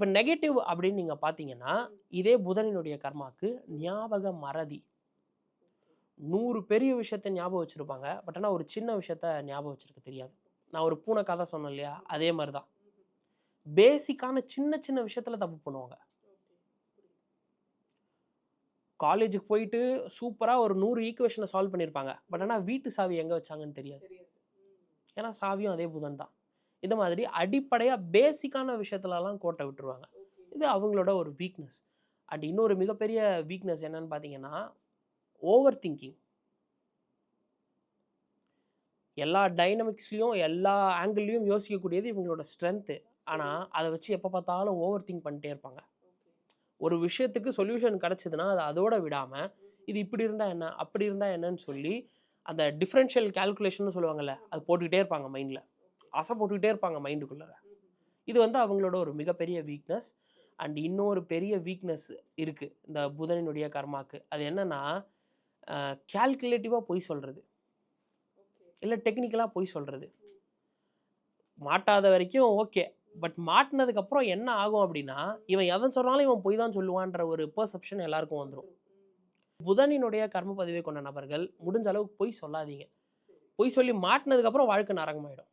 இப்ப நெகட்டிவ் அப்படின்னு நீங்க பார்த்தீங்கன்னா, இதே புதனினுடைய கர்மாக்கு ஞாபக மறதி. 100 பெரிய விஷயத்த ஞாபகம் வச்சிருப்பாங்க. பட் ஆனா ஒரு சின்ன விஷயத்த ஞாபகம் வச்சிருக்க தெரியாது. நான் ஒரு பூனை கதை சொன்னேன் இல்லையா? அதே மாரி தான். பேசிக்கான சின்ன சின்ன விஷயத்துல தப்பு பண்ணுவாங்க. காலேஜுக்கு போயிட்டு சூப்பரா ஒரு 100 ஈக்குவேஷன சால்வ் பண்ணியிருப்பாங்க. பட் ஆனா வீட்டு சாவி எங்க வச்சாங்கன்னு தெரியாது. ஏன்னா சாவியும் அதே புதன் தான். இந்த மாதிரி அடிப்படையா பேசிக்கான விஷயத்துலலாம் கோட்ட விட்டுருவாங்க. இது அவங்களோட ஒரு வீக்னஸ். அண்ட் இன்னொரு மிகப்பெரிய வீக்னஸ் என்னன்னு பார்த்தீங்கன்னா, ஓவர் திங்கிங். எல்லா டைனமிக்ஸ்லயும், எல்லா ஆங்கிள்லயும் யோசிக்கக்கூடியது இவங்களோட ஸ்ட்ரென்த்து. ஆனா, அத வச்சு எப்ப பார்த்தாலும் ஓவர் திங்க் பண்ணிட்டே இருப்பாங்க. ஒரு விஷயத்துக்கு சொல்யூஷன் கிடைச்சதுன்னா, அத அதோட விடாம, இது இப்படி இருந்தா என்ன? அப்படி இருந்தா என்னன்னு சொல்லி, அந்த டிஃபரன்ஷியல் கால்குலேஷன்னு சொல்லுவாங்கல்ல, அது போட்டுக்கிட்டே இருப்பாங்க மைண்ட்ல. அசை போட்டுக்கிட்டே இருப்பாங்க மைண்டுக்குள்ளார. இது வந்து அவங்களோட ஒரு மிகப்பெரிய வீக்னஸ். அண்ட் இன்னொரு பெரிய வீக்னஸ் இருக்கு. இந்த புதனினுடைய கர்மாக்கு. அது என்னன்னா, அ கால்குலேட்டிவா பொய் சொல்றது. இல்ல டெக்னிக்கலா பொய் சொல்றது. மாட்டாத வரைக்கும் ஓகே. பட் மாட்டுனதுக்கு அப்புறம் என்ன ஆகும் அப்டின்னா, இவன் எத சொன்னாலும் இவன் பொய் தான் சொல்லுவான்ற ஒரு பெர்செப்ஷன் எல்லாருக்கும் வந்துரும். புதனினுடைய கர்ம பதிவை கொண்ட நபர்கள் முடிஞ்ச அளவுக்கு பொய் சொல்லாதீங்க. பொய் சொல்லி மாட்டுனதுக்கு அப்புறம் வாழ்க்கை நரகமாயிடும்.